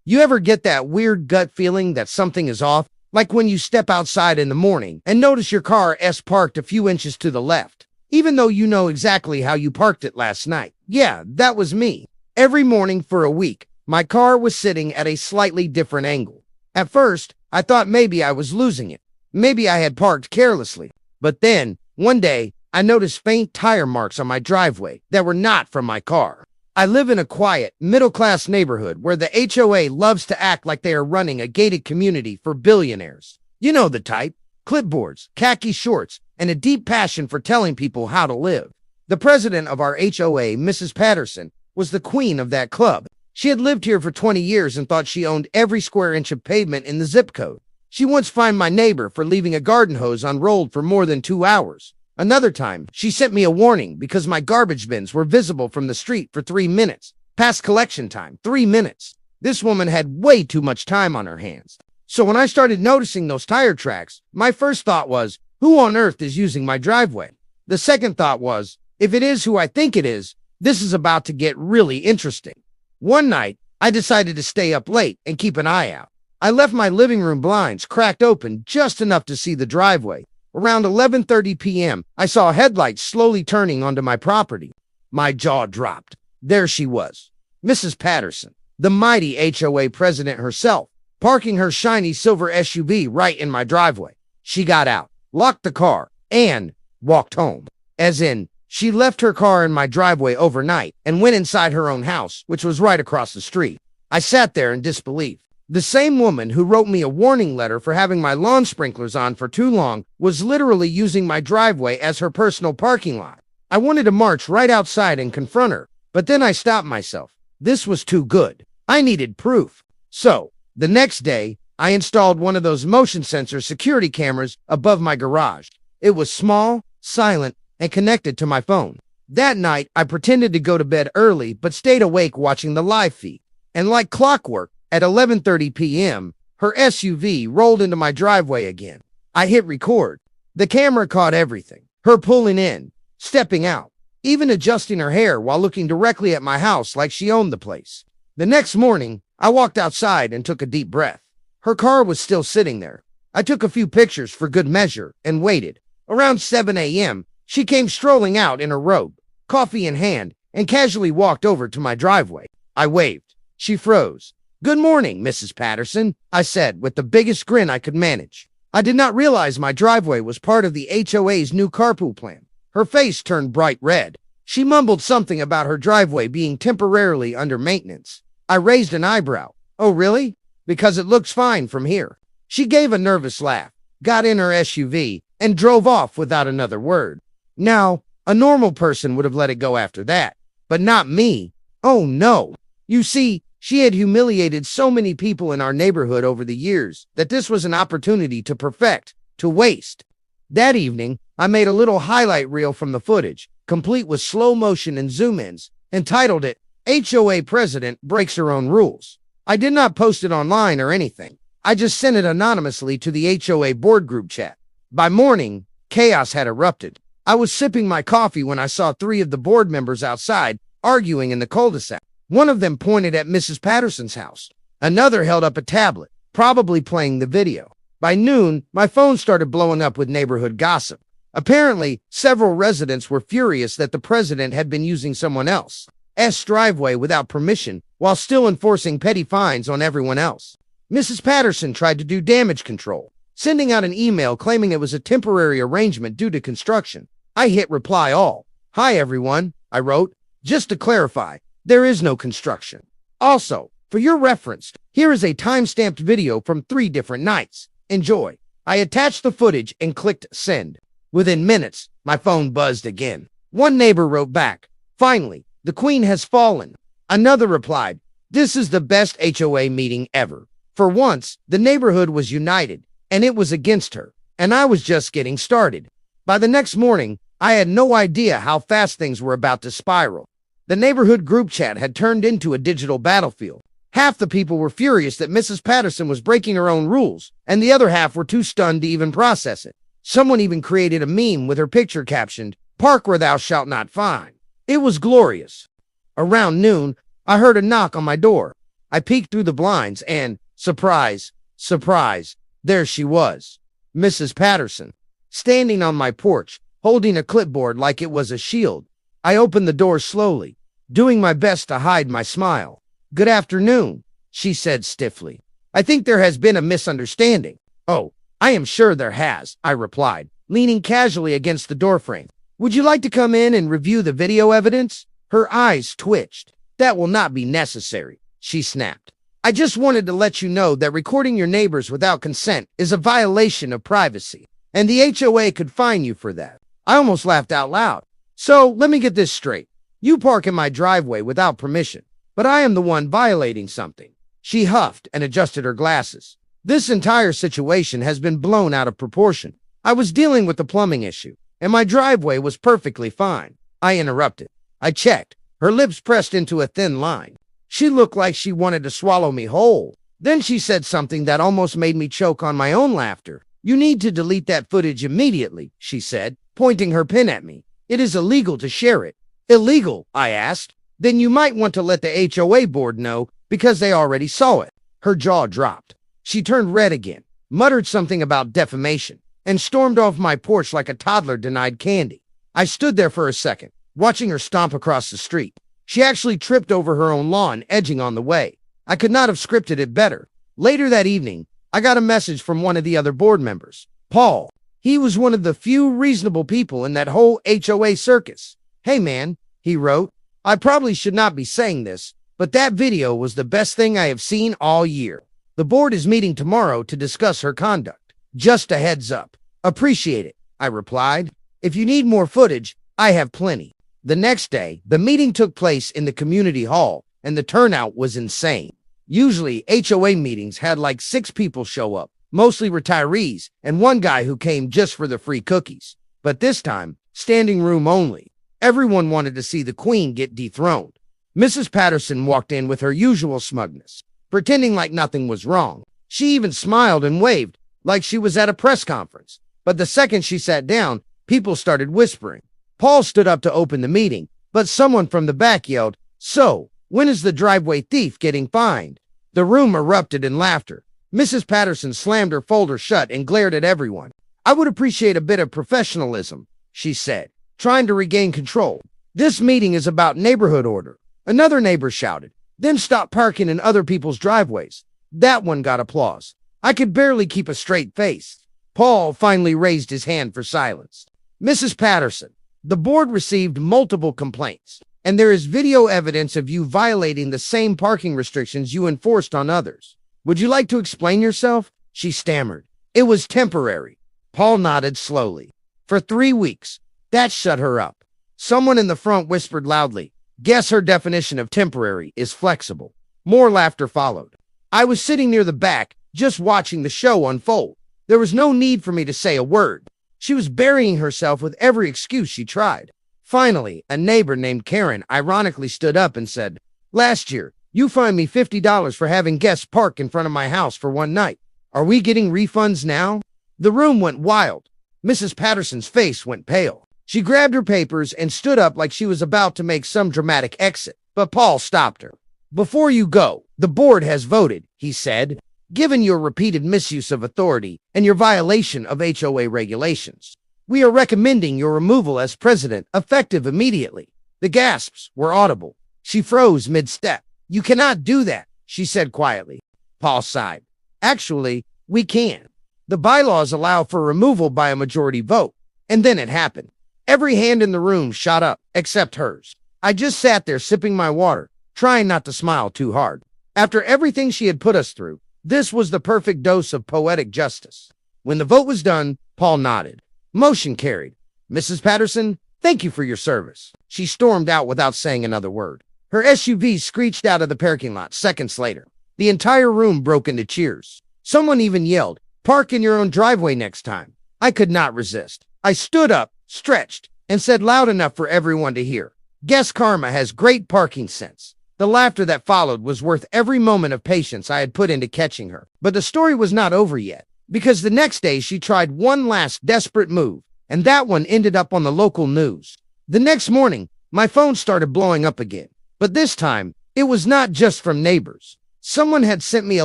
You ever get that weird gut feeling that something is off? Like when you step outside in the morning and notice your car is parked a few inches to the left, even though you know exactly how you parked it last night. Yeah, that was me. Every morning for a week, my car was sitting at a slightly different angle. At first, I thought maybe I was losing it. Maybe I had parked carelessly. But then, one day, I noticed faint tire marks on my driveway that were not from my car. I live in a quiet, middle-class neighborhood where the HOA loves to act like they are running a gated community for billionaires. You know the type: clipboards, khaki shorts, and a deep passion for telling people how to live. The president of our HOA, Mrs. Patterson, was the queen of that club. She had lived here for 20 years and thought she owned every square inch of pavement in the zip code. She once fined my neighbor for leaving a garden hose unrolled for more than 2 hours. Another time, she sent me a warning because my garbage bins were visible from the street for 3 minutes. Past collection time, 3 minutes. This woman had way too much time on her hands. So when I started noticing those tire tracks, my first thought was, who on earth is using my driveway? The second thought was, if it is who I think it is, this is about to get really interesting. One night, I decided to stay up late and keep an eye out. I left my living room blinds cracked open just enough to see the driveway. Around 11:30 p.m., I saw headlights slowly turning onto my property. My jaw dropped. There she was, Mrs. Patterson, the mighty HOA president herself, parking her shiny silver SUV right in my driveway. She got out, locked the car, and walked home. As in, she left her car in my driveway overnight and went inside her own house, which was right across the street. I sat there in disbelief. The same woman who wrote me a warning letter for having my lawn sprinklers on for too long was literally using my driveway as her personal parking lot. I wanted to march right outside and confront her, but then I stopped myself. This was too good. I needed proof. So, the next day, I installed one of those motion sensor security cameras above my garage. It was small, silent, and connected to my phone. That night, I pretended to go to bed early but stayed awake watching the live feed. And like clockwork, at 11:30 p.m., her SUV rolled into my driveway again. I hit record. The camera caught everything. Her pulling in, stepping out, even adjusting her hair while looking directly at my house like she owned the place. The next morning, I walked outside and took a deep breath. Her car was still sitting there. I took a few pictures for good measure and waited. Around 7 a.m., she came strolling out in her robe, coffee in hand, and casually walked over to my driveway. I waved. She froze. "Good morning, Mrs. Patterson," I said with the biggest grin I could manage. I did not realize my driveway was part of the HOA's new carpool plan. Her face turned bright red. She mumbled something about her driveway being temporarily under maintenance. I raised an eyebrow. "Oh, really? Because it looks fine from here." She gave a nervous laugh, got in her SUV, and drove off without another word. Now, a normal person would have let it go after that, but not me. Oh no. You see, she had humiliated so many people in our neighborhood over the years that this was an opportunity to perfect, to waste. That evening, I made a little highlight reel from the footage, complete with slow motion and zoom-ins, entitled it, "HOA President Breaks Her Own Rules." I did not post it online or anything. I just sent it anonymously to the HOA board group chat. By morning, chaos had erupted. I was sipping my coffee when I saw 3 of the board members outside arguing in the cul-de-sac. One of them pointed at Mrs. Patterson's house. Another held up a tablet, probably playing the video. By noon, my phone started blowing up with neighborhood gossip. Apparently, several residents were furious that the president had been using someone else's driveway without permission while still enforcing petty fines on everyone else. Mrs. Patterson tried to do damage control, sending out an email claiming it was a temporary arrangement due to construction. I hit reply all. "Hi everyone," I wrote. "Just to clarify, there is no construction. Also, for your reference, here is a time-stamped video from 3 different nights. Enjoy." I attached the footage and clicked send. Within minutes, my phone buzzed again. One neighbor wrote back, "Finally, the queen has fallen." Another replied, "This is the best HOA meeting ever." For once, the neighborhood was united, and it was against her, and I was just getting started. By the next morning, I had no idea how fast things were about to spiral. The neighborhood group chat had turned into a digital battlefield. Half the people were furious that Mrs. Patterson was breaking her own rules, and the other half were too stunned to even process it. Someone even created a meme with her picture captioned, "Park where thou shalt not find." It was glorious. Around noon, I heard a knock on my door. I peeked through the blinds and, surprise, surprise, there she was, Mrs. Patterson, standing on my porch, holding a clipboard like it was a shield. I opened the door slowly, doing my best to hide my smile. "Good afternoon," she said stiffly. "I think there has been a misunderstanding." "Oh, I am sure there has," I replied, leaning casually against the doorframe. "Would you like to come in and review the video evidence?" Her eyes twitched. "That will not be necessary," she snapped. "I just wanted to let you know that recording your neighbors without consent is a violation of privacy, and the HOA could fine you for that." I almost laughed out loud. "So, let me get this straight. You park in my driveway without permission, but I am the one violating something." She huffed and adjusted her glasses. "This entire situation has been blown out of proportion. I was dealing with the plumbing issue, and my driveway was perfectly fine." I interrupted. I checked. Her lips pressed into a thin line. She looked like she wanted to swallow me whole. Then she said something that almost made me choke on my own laughter. "You need to delete that footage immediately," she said, pointing her pen at me. "It is illegal to share it." "Illegal?" I asked. "Then you might want to let the HOA board know, because they already saw it." Her jaw dropped. She turned red again, muttered something about defamation, and stormed off my porch like a toddler denied candy. I stood there for a second, watching her stomp across the street. She actually tripped over her own lawn, edging on the way. I could not have scripted it better. Later that evening, I got a message from one of the other board members, Paul. He was one of the few reasonable people in that whole HOA circus. "Hey man," he wrote, "I probably should not be saying this, but that video was the best thing I have seen all year. The board is meeting tomorrow to discuss her conduct. Just a heads up." "Appreciate it," I replied. "If you need more footage, I have plenty." The next day, the meeting took place in the community hall, and the turnout was insane. Usually, HOA meetings had like 6 people show up, mostly retirees, and one guy who came just for the free cookies. But this time, standing room only. Everyone wanted to see the queen get dethroned. Mrs. Patterson walked in with her usual smugness, pretending like nothing was wrong. She even smiled and waved, like she was at a press conference. But the second she sat down, people started whispering. Paul stood up to open the meeting, but someone from the back yelled, "So, when is the driveway thief getting fined?" The room erupted in laughter. Mrs. Patterson slammed her folder shut and glared at everyone. "I would appreciate a bit of professionalism," she said, trying to regain control. "This meeting is about neighborhood order." Another neighbor shouted, "Then stop parking in other people's driveways." That one got applause. I could barely keep a straight face. Paul finally raised his hand for silence. "Mrs. Patterson, the board received multiple complaints, and there is video evidence of you violating the same parking restrictions you enforced on others. Would you like to explain yourself?" She stammered. "It was temporary." Paul nodded slowly. "For 3 weeks. That shut her up." Someone in the front whispered loudly, "Guess her definition of temporary is flexible." More laughter followed. I was sitting near the back, just watching the show unfold. There was no need for me to say a word. She was burying herself with every excuse she tried. Finally, a neighbor named Karen ironically stood up and said, "Last year, you fined me $50 for having guests park in front of my house for one night. Are we getting refunds now?" The room went wild. Mrs. Patterson's face went pale. She grabbed her papers and stood up like she was about to make some dramatic exit, but Paul stopped her. "Before you go, the board has voted," he said. "Given your repeated misuse of authority and your violation of HOA regulations, we are recommending your removal as president, effective immediately." The gasps were audible. She froze mid-step. "You cannot do that," she said quietly. Paul sighed. "Actually, we can. The bylaws allow for removal by a majority vote." And then it happened. Every hand in the room shot up, except hers. I just sat there sipping my water, trying not to smile too hard. After everything she had put us through, this was the perfect dose of poetic justice. When the vote was done, Paul nodded. Motion carried. "Mrs. Patterson, thank you for your service." She stormed out without saying another word. Her SUV screeched out of the parking lot seconds later. The entire room broke into cheers. Someone even yelled, "Park in your own driveway next time." I could not resist. I stood up, stretched, and said loud enough for everyone to hear, "Guess Karma has great parking sense." The laughter that followed was worth every moment of patience I had put into catching her. But the story was not over yet, because the next day she tried one last desperate move, and that one ended up on the local news. The next morning, my phone started blowing up again. But this time, it was not just from neighbors. Someone had sent me a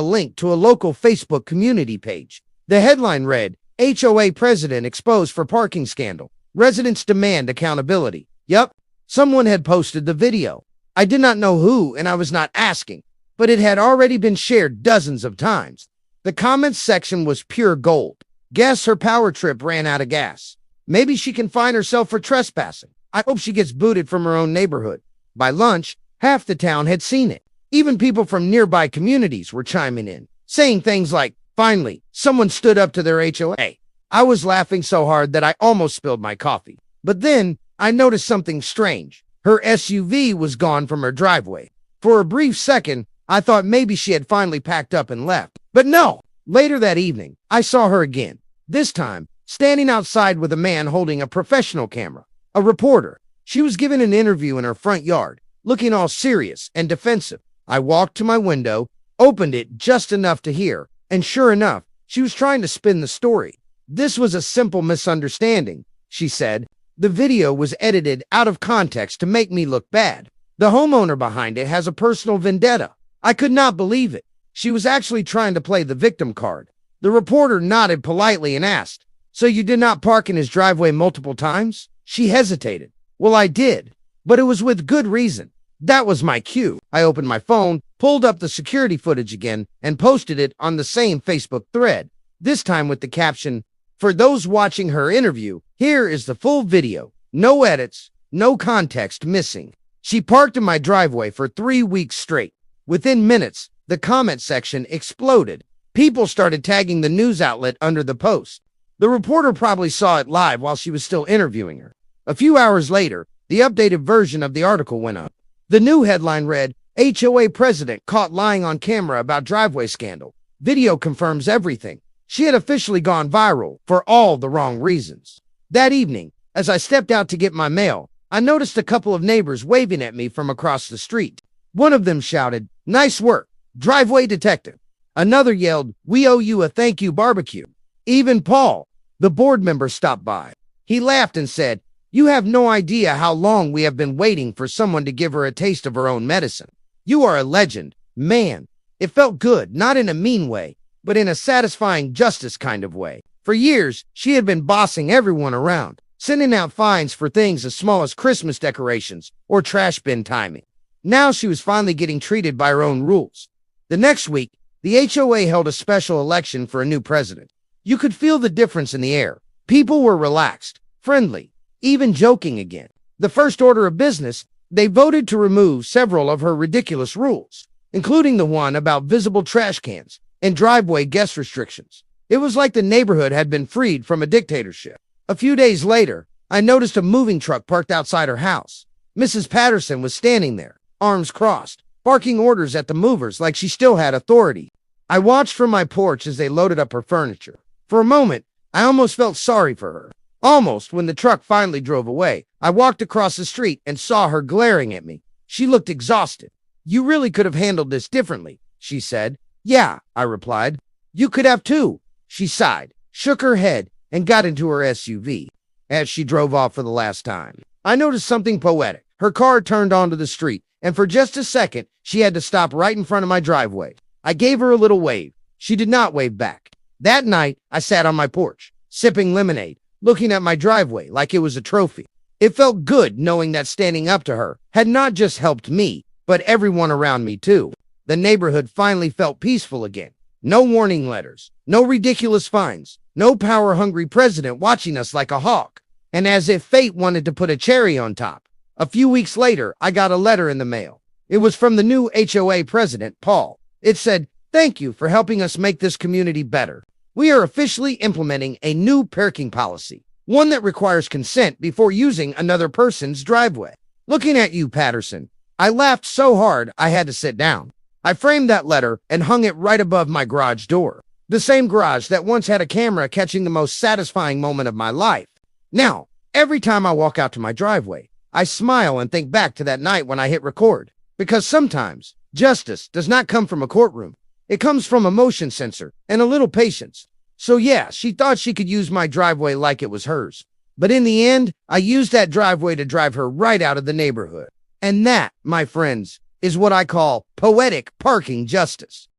link to a local Facebook community page. The headline read, HOA president exposed for parking scandal. Residents demand accountability. Yup, someone had posted the video. I did not know who, and I was not asking, but it had already been shared dozens of times. The comments section was pure gold. Guess her power trip ran out of gas. Maybe she can fine herself for trespassing. I hope she gets booted from her own neighborhood. By lunch, half the town had seen it. Even people from nearby communities were chiming in, saying things like, finally, someone stood up to their HOA. I was laughing so hard that I almost spilled my coffee. But then, I noticed something strange. Her SUV was gone from her driveway. For a brief second, I thought maybe she had finally packed up and left. But no! Later that evening, I saw her again. This time, standing outside with a man holding a professional camera. A reporter. She was giving an interview in her front yard, looking all serious and defensive. I walked to my window, opened it just enough to hear, and sure enough, she was trying to spin the story. This was a simple misunderstanding, she said. The video was edited out of context to make me look bad. The homeowner behind it has a personal vendetta. I could not believe it. She was actually trying to play the victim card. The reporter nodded politely and asked, "So you did not park in his driveway multiple times?" She hesitated. "Well, I did, but it was with good reason." That was my cue. I opened my phone, pulled up the security footage again, and posted it on the same Facebook thread, this time with the caption, "For those watching her interview, here is the full video. No edits, no context missing." She parked in my driveway for 3 weeks straight. Within minutes, the comment section exploded. People started tagging the news outlet under the post. The reporter probably saw it live while she was still interviewing her. A few hours later, the updated version of the article went up. The new headline read, HOA president caught lying on camera about driveway scandal. Video confirms everything. She had officially gone viral for all the wrong reasons. That evening, as I stepped out to get my mail, I noticed a couple of neighbors waving at me from across the street. One of them shouted, "Nice work, driveway detective." Another yelled, "We owe you a thank you barbecue." Even Paul, the board member, stopped by. He laughed and said, "You have no idea how long we have been waiting for someone to give her a taste of her own medicine. You are a legend, man." It felt good, not in a mean way, but in a satisfying justice kind of way. For years, she had been bossing everyone around, sending out fines for things as small as Christmas decorations or trash bin timing. Now she was finally getting treated by her own rules. The next week, the HOA held a special election for a new president. You could feel the difference in the air. People were relaxed, friendly, even joking again. The first order of business, they voted to remove several of her ridiculous rules, including the one about visible trash cans and driveway guest restrictions. It was like the neighborhood had been freed from a dictatorship. A few days later, I noticed a moving truck parked outside her house. Mrs. Patterson was standing there, arms crossed, barking orders at the movers like she still had authority. I watched from my porch as they loaded up her furniture. For a moment, I almost felt sorry for her. Almost when the truck finally drove away, I walked across the street and saw her glaring at me. She looked exhausted. "You really could have handled this differently," she said. "Yeah," I replied. "You could have too." She sighed, shook her head, and got into her SUV. As she drove off for the last time, I noticed something poetic. Her car turned onto the street, and for just a second, she had to stop right in front of my driveway. I gave her a little wave. She did not wave back. That night, I sat on my porch, sipping lemonade, looking at my driveway like it was a trophy. It felt good knowing that standing up to her had not just helped me, but everyone around me too. The neighborhood finally felt peaceful again. No warning letters, no ridiculous fines, no power-hungry president watching us like a hawk. And as if fate wanted to put a cherry on top, a few weeks later, I got a letter in the mail. It was from the new HOA president, Paul. It said, "Thank you for helping us make this community better. We are officially implementing a new parking policy, one that requires consent before using another person's driveway." Looking at you, Patterson, I laughed so hard I had to sit down. I framed that letter and hung it right above my garage door, the same garage that once had a camera catching the most satisfying moment of my life. Now, every time I walk out to my driveway, I smile and think back to that night when I hit record, because sometimes justice does not come from a courtroom. It comes from a motion sensor and a little patience. So yeah, she thought she could use my driveway like it was hers. But in the end, I used that driveway to drive her right out of the neighborhood. And that, my friends, is what I call poetic parking justice.